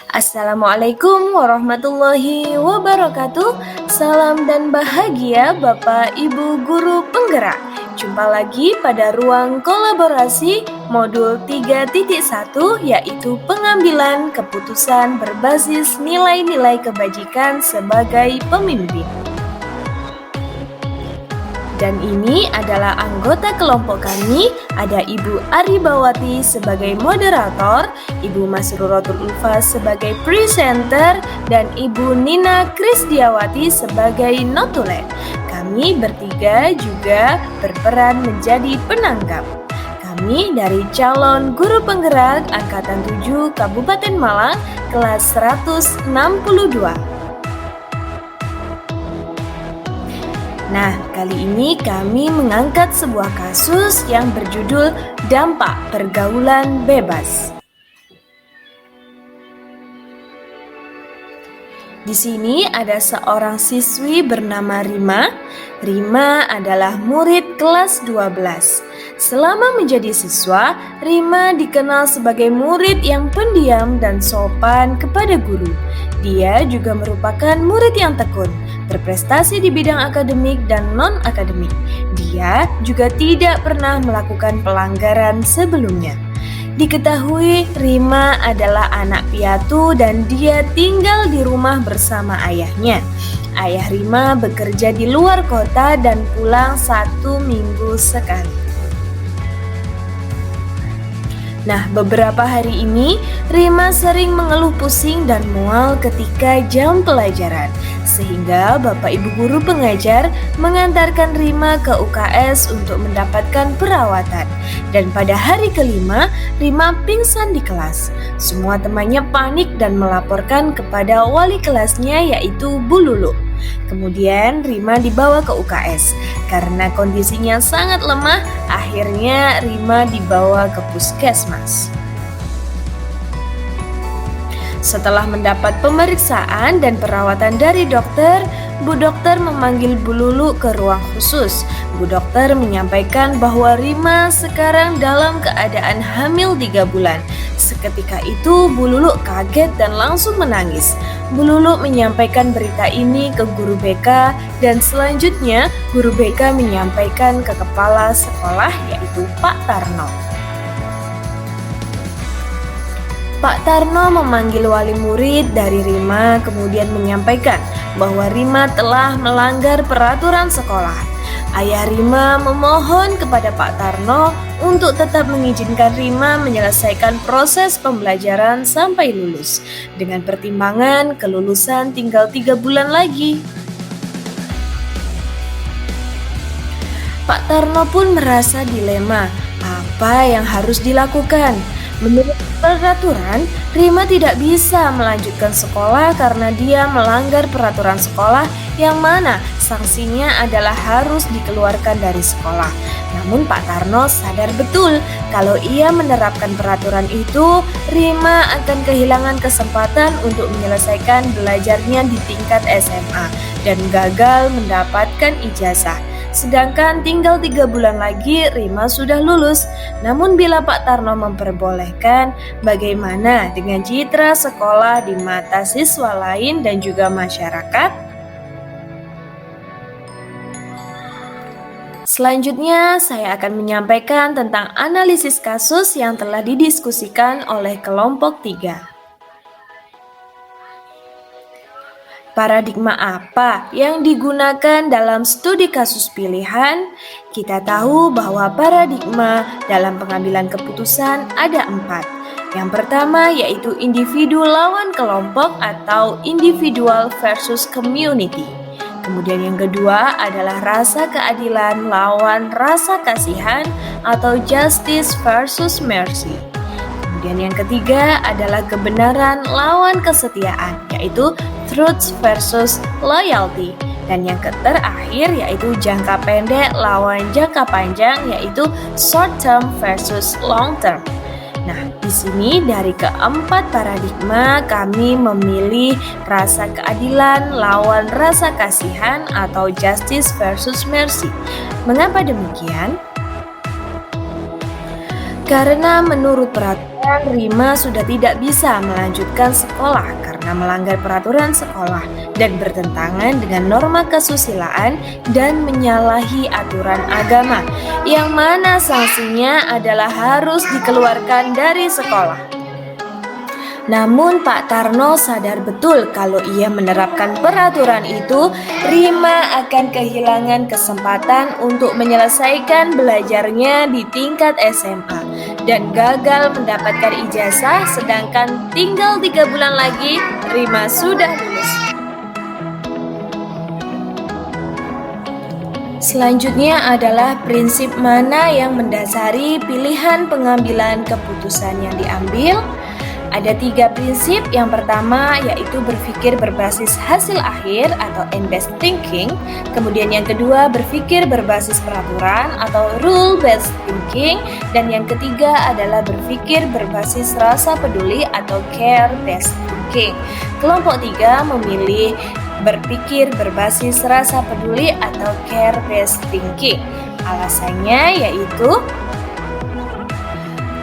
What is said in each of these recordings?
Assalamualaikum warahmatullahi wabarakatuh. Salam dan bahagia Bapak Ibu Guru Penggerak. Jumpa lagi pada ruang kolaborasi modul 3.1 yaitu pengambilan keputusan berbasis nilai-nilai kebajikan sebagai pemimpin. Dan ini adalah anggota kelompok kami, ada Ibu Aribawati sebagai moderator, Ibu Masruratul Ulfa sebagai presenter, dan Ibu Nina Krisdiawati sebagai notulen. Kami bertiga juga berperan menjadi penangkap. Kami dari calon guru penggerak Angkatan 7 Kabupaten Malang, kelas 162. Nah, kali ini kami mengangkat sebuah kasus yang berjudul Dampak Pergaulan Bebas. Di sini ada seorang siswi bernama Rima. Rima adalah murid kelas 12. Selama menjadi siswa, Rima dikenal sebagai murid yang pendiam dan sopan kepada guru. Dia juga merupakan murid yang tekun, berprestasi di bidang akademik dan non-akademik. Dia juga tidak pernah melakukan pelanggaran sebelumnya. Diketahui Rima adalah anak piatu dan dia tinggal di rumah bersama ayahnya. Ayah Rima bekerja di luar kota dan pulang 1 minggu sekali. Nah, beberapa hari ini Rima sering mengeluh pusing dan mual ketika jam pelajaran, sehingga Bapak Ibu guru pengajar mengantarkan Rima ke UKS untuk mendapatkan perawatan. Dan pada hari kelima, Rima pingsan di kelas. Semua temannya panik dan melaporkan kepada wali kelasnya yaitu Bu Lulu. Kemudian Rima dibawa ke UKS. Karena kondisinya sangat lemah, akhirnya Rima dibawa ke puskesmas. Setelah mendapat pemeriksaan dan perawatan dari dokter, Bu Dokter memanggil Bu Lulu ke ruang khusus. Bu Dokter menyampaikan bahwa Rima sekarang dalam keadaan hamil 3 bulan. Seketika itu Bu Lulu kaget dan langsung menangis. Bu Lulu menyampaikan berita ini ke guru BK dan selanjutnya guru BK menyampaikan ke kepala sekolah yaitu Pak Tarno. Pak Tarno memanggil wali murid dari Rima kemudian menyampaikan bahwa Rima telah melanggar peraturan sekolah. Ayah Rima memohon kepada Pak Tarno untuk tetap mengizinkan Rima menyelesaikan proses pembelajaran sampai lulus dengan pertimbangan kelulusan tinggal 3 bulan lagi. Pak Tarno pun merasa dilema, apa yang harus dilakukan? Menurut peraturan, Rima tidak bisa melanjutkan sekolah karena dia melanggar peraturan sekolah yang mana sanksinya adalah harus dikeluarkan dari sekolah. Namun Pak Tarno sadar betul kalau ia menerapkan peraturan itu, Rima akan kehilangan kesempatan untuk menyelesaikan belajarnya di tingkat SMA dan gagal mendapatkan ijazah. Sedangkan tinggal 3 bulan lagi Rima sudah lulus. Namun bila Pak Tarno memperbolehkan, bagaimana dengan citra sekolah di mata siswa lain dan juga masyarakat? Selanjutnya saya akan menyampaikan tentang analisis kasus yang telah didiskusikan oleh kelompok 3. Paradigma apa yang digunakan dalam studi kasus pilihan? Kita tahu bahwa paradigma dalam pengambilan keputusan ada 4. Yang pertama yaitu individu lawan kelompok atau individual versus community. Kemudian yang kedua adalah rasa keadilan lawan rasa kasihan atau justice versus mercy. Kemudian yang ketiga adalah kebenaran lawan kesetiaan, yaitu truth versus loyalty. Dan yang terakhir yaitu jangka pendek lawan jangka panjang, yaitu short term versus long term. Nah, di sini dari keempat paradigma kami memilih rasa keadilan lawan rasa kasihan atau justice versus mercy. Mengapa demikian? Karena menurut peraturan, Rima sudah tidak bisa melanjutkan sekolah karena melanggar peraturan sekolah dan bertentangan dengan norma kesusilaan dan menyalahi aturan agama, yang mana sanksinya adalah harus dikeluarkan dari sekolah. Namun Pak Tarno sadar betul kalau ia menerapkan peraturan itu, Rima akan kehilangan kesempatan untuk menyelesaikan belajarnya di tingkat SMA dan gagal mendapatkan ijazah, sedangkan tinggal 3 bulan lagi Rima sudah lulus. Selanjutnya adalah prinsip mana yang mendasari pilihan pengambilan keputusan yang diambil. Ada 3 prinsip. Yang pertama yaitu berpikir berbasis hasil akhir atau end-based thinking. Kemudian yang kedua berpikir berbasis peraturan atau rule-based thinking. Dan yang ketiga adalah berpikir berbasis rasa peduli atau care-based thinking. Kelompok 3 memilih berpikir berbasis rasa peduli atau care-based thinking. Alasannya yaitu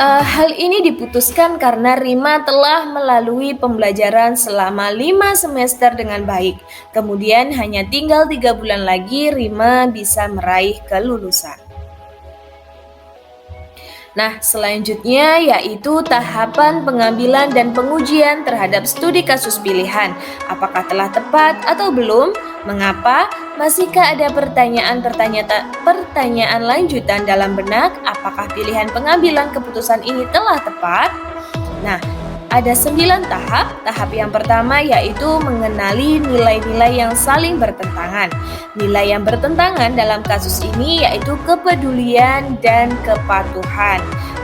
hal ini diputuskan karena Rima telah melalui pembelajaran selama 5 semester dengan baik. Kemudian hanya tinggal 3 bulan lagi Rima bisa meraih kelulusan. Nah, selanjutnya yaitu tahapan pengambilan dan pengujian terhadap studi kasus pilihan. Apakah telah tepat atau belum? Mengapa? Masihkah ada pertanyaan lanjutan dalam benak? Apakah pilihan pengambilan keputusan ini telah tepat? Nah, ada 9 tahap. Tahap yang pertama yaitu mengenali nilai-nilai yang saling bertentangan. Nilai yang bertentangan dalam kasus ini yaitu kepedulian dan kepatuhan.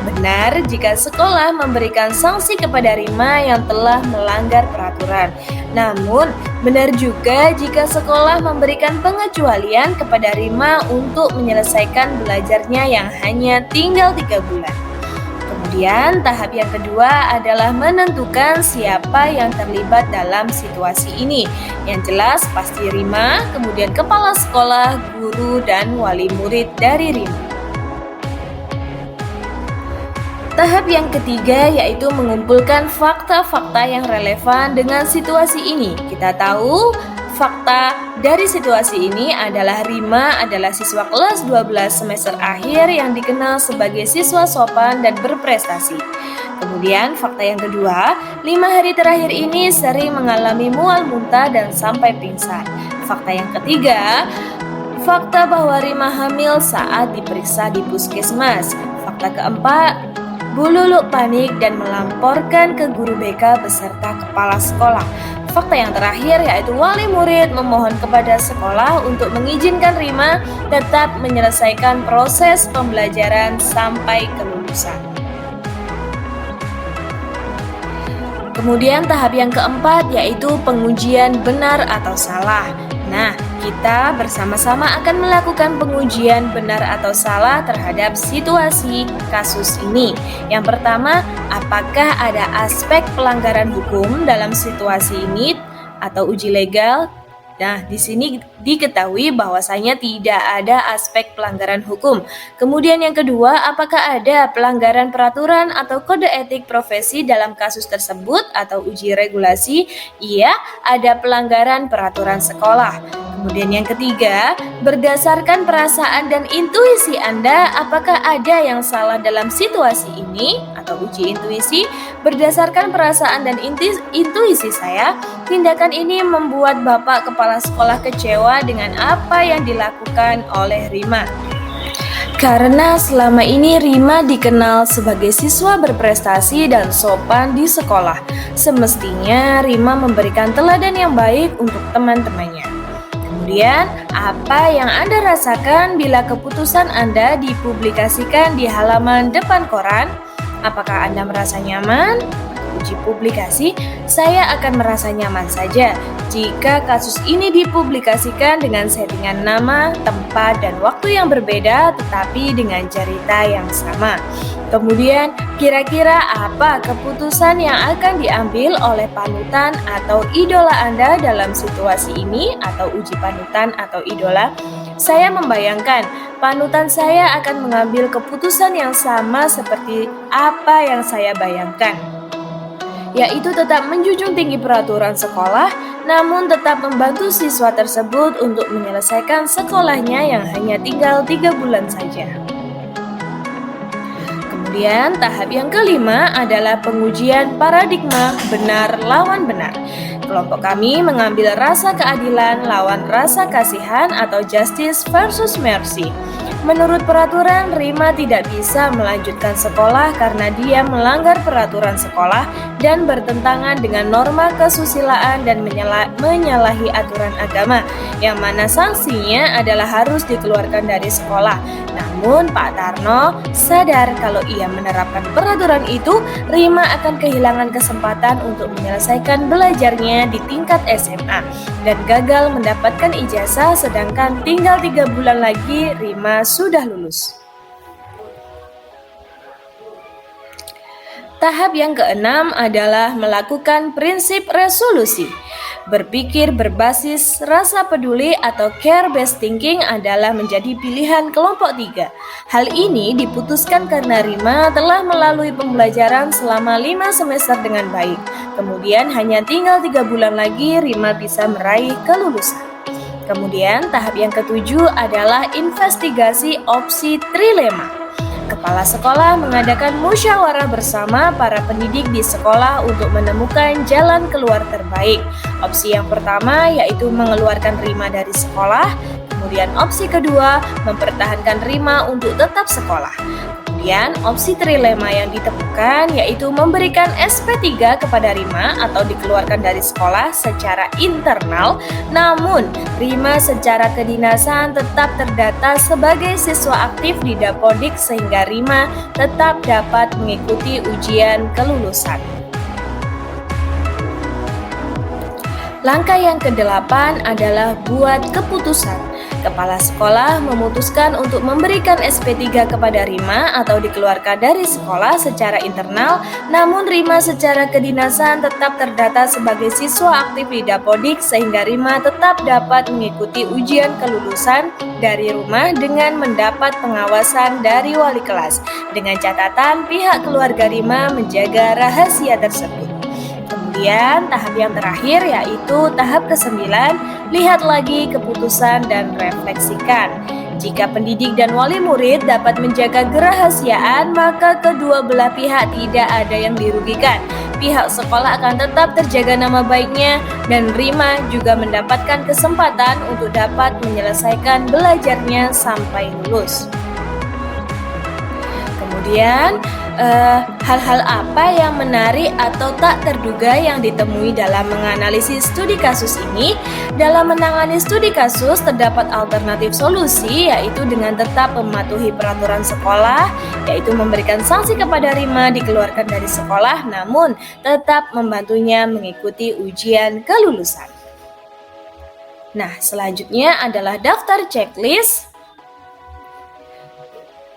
Benar jika sekolah memberikan sanksi kepada Rima yang telah melanggar peraturan. Namun, benar juga jika sekolah memberikan pengecualian kepada Rima untuk menyelesaikan belajarnya yang hanya tinggal 3 bulan. Kemudian tahap yang kedua adalah menentukan siapa yang terlibat dalam situasi ini. Yang jelas pasti Rima, kemudian kepala sekolah, guru, dan wali murid dari Rima. Tahap yang ketiga yaitu mengumpulkan fakta-fakta yang relevan dengan situasi ini. Kita tahu fakta dari situasi ini adalah Rima adalah siswa kelas 12 semester akhir yang dikenal sebagai siswa sopan dan berprestasi. Kemudian fakta yang kedua, 5 hari terakhir ini sering mengalami mual muntah dan sampai pingsan. Fakta yang ketiga, fakta bahwa Rima hamil saat diperiksa di puskesmas. Fakta keempat, Bu Lulu panik dan melamporkan ke guru BK beserta kepala sekolah. Fakta yang terakhir yaitu wali murid memohon kepada sekolah untuk mengizinkan Rima tetap menyelesaikan proses pembelajaran sampai kelulusan. Kemudian tahap yang keempat yaitu pengujian benar atau salah. Nah, kita bersama-sama akan melakukan pengujian benar atau salah terhadap situasi kasus ini. Yang pertama, apakah ada aspek pelanggaran hukum dalam situasi ini atau uji legal? Nah, di sini diketahui bahwasanya tidak ada aspek pelanggaran hukum. Kemudian yang kedua, apakah ada pelanggaran peraturan atau kode etik profesi dalam kasus tersebut atau uji regulasi? Iya, ada pelanggaran peraturan sekolah. Kemudian yang ketiga, berdasarkan perasaan dan intuisi Anda, apakah ada yang salah dalam situasi ini atau uji intuisi? Berdasarkan perasaan dan intuisi saya, tindakan ini membuat Bapak Kepala Sekolah kecewa dengan apa yang dilakukan oleh Rima. Karena selama ini Rima dikenal sebagai siswa berprestasi dan sopan di sekolah. Semestinya Rima memberikan teladan yang baik untuk teman-temannya. Kemudian, apa yang Anda rasakan bila keputusan Anda dipublikasikan di halaman depan koran? Apakah Anda merasa nyaman? Uji publikasi, saya akan merasa nyaman saja jika kasus ini dipublikasikan dengan settingan nama, tempat, dan waktu yang berbeda tetapi dengan cerita yang sama. Kemudian, kira-kira apa keputusan yang akan diambil oleh panutan atau idola Anda dalam situasi ini atau uji panutan atau idola? Saya membayangkan panutan saya akan mengambil keputusan yang sama seperti apa yang saya bayangkan, yaitu tetap menjunjung tinggi peraturan sekolah, namun tetap membantu siswa tersebut untuk menyelesaikan sekolahnya yang hanya tinggal 3 bulan saja. Kemudian tahap yang kelima adalah pengujian paradigma benar lawan benar. Kelompok kami mengambil rasa keadilan lawan rasa kasihan atau justice versus mercy. Menurut peraturan, Rima tidak bisa melanjutkan sekolah karena dia melanggar peraturan sekolah dan bertentangan dengan norma kesusilaan dan menyalahi aturan agama, yang mana sanksinya adalah harus dikeluarkan dari sekolah. Namun Pak Tarno sadar kalau ia menerapkan peraturan itu, Rima akan kehilangan kesempatan untuk menyelesaikan belajarnya di tingkat SMA dan gagal mendapatkan ijazah, sedangkan tinggal 3 bulan lagi Rima sudah lulus. Tahap yang keenam adalah melakukan prinsip resolusi. Berpikir berbasis rasa peduli atau care-based thinking adalah menjadi pilihan kelompok 3. Hal ini diputuskan karena Rima telah melalui pembelajaran selama 5 semester dengan baik. Kemudian hanya tinggal 3 bulan lagi Rima bisa meraih kelulusan. Kemudian tahap yang ketujuh adalah investigasi opsi trilema. Kepala sekolah mengadakan musyawarah bersama para pendidik di sekolah untuk menemukan jalan keluar terbaik. Opsi yang pertama yaitu mengeluarkan Rima dari sekolah. Kemudian opsi kedua mempertahankan Rima untuk tetap sekolah. Kemudian opsi trilema yang ditemukan yaitu memberikan SP3 kepada Rima atau dikeluarkan dari sekolah secara internal, namun Rima secara kedinasan tetap terdata sebagai siswa aktif di Dapodik sehingga Rima tetap dapat mengikuti ujian kelulusan. Langkah yang ke-8 adalah buat keputusan. Kepala sekolah memutuskan untuk memberikan SP3 kepada Rima atau dikeluarkan dari sekolah secara internal, namun Rima secara kedinasan tetap terdata sebagai siswa aktif di Dapodik sehingga Rima tetap dapat mengikuti ujian kelulusan dari rumah dengan mendapat pengawasan dari wali kelas, dengan catatan pihak keluarga Rima menjaga rahasia tersebut. Kemudian tahap yang terakhir yaitu tahap ke-9, lihat lagi keputusan dan refleksikan. Jika pendidik dan wali murid dapat menjaga kerahasiaan, maka kedua belah pihak tidak ada yang dirugikan. Pihak sekolah akan tetap terjaga nama baiknya dan Rima juga mendapatkan kesempatan untuk dapat menyelesaikan belajarnya sampai lulus. Kemudian hal-hal apa yang menarik atau tak terduga yang ditemui dalam menganalisis studi kasus ini? Dalam menangani studi kasus terdapat alternatif solusi, yaitu dengan tetap mematuhi peraturan sekolah, yaitu memberikan sanksi kepada Rima dikeluarkan dari sekolah, namun tetap membantunya mengikuti ujian kelulusan. Nah, selanjutnya adalah daftar checklist.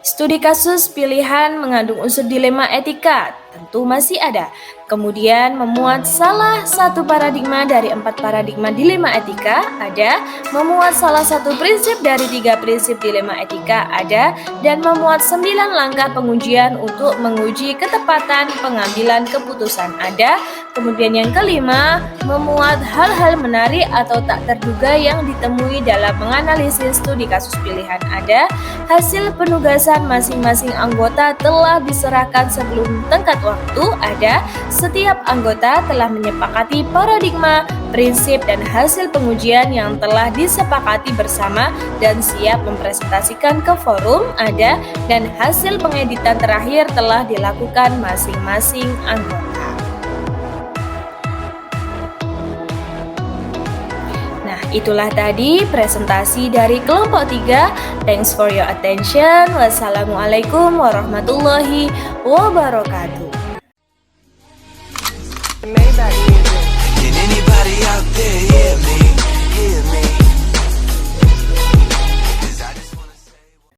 Studi kasus pilihan mengandung unsur dilema etika, tentu masih ada. Kemudian memuat salah satu paradigma dari 4 paradigma dilema etika, ada. Memuat salah satu prinsip dari 3 prinsip dilema etika, ada. Dan memuat 9 langkah pengujian untuk menguji ketepatan pengambilan keputusan, ada. Kemudian yang kelima, memuat hal-hal menarik atau tak terduga yang ditemui dalam menganalisis studi kasus pilihan, ada. Hasil penugasan masing-masing anggota telah diserahkan sebelum tenggat waktu, ada. Setiap anggota telah menyepakati paradigma, prinsip, dan hasil pengujian yang telah disepakati bersama dan siap mempresentasikan ke forum, ada. Dan hasil pengeditan terakhir telah dilakukan masing-masing anggota. Nah, itulah tadi presentasi dari kelompok 3. Thanks for your attention. Wassalamualaikum warahmatullahi wabarakatuh. Can anybody out there hear me? Hear me?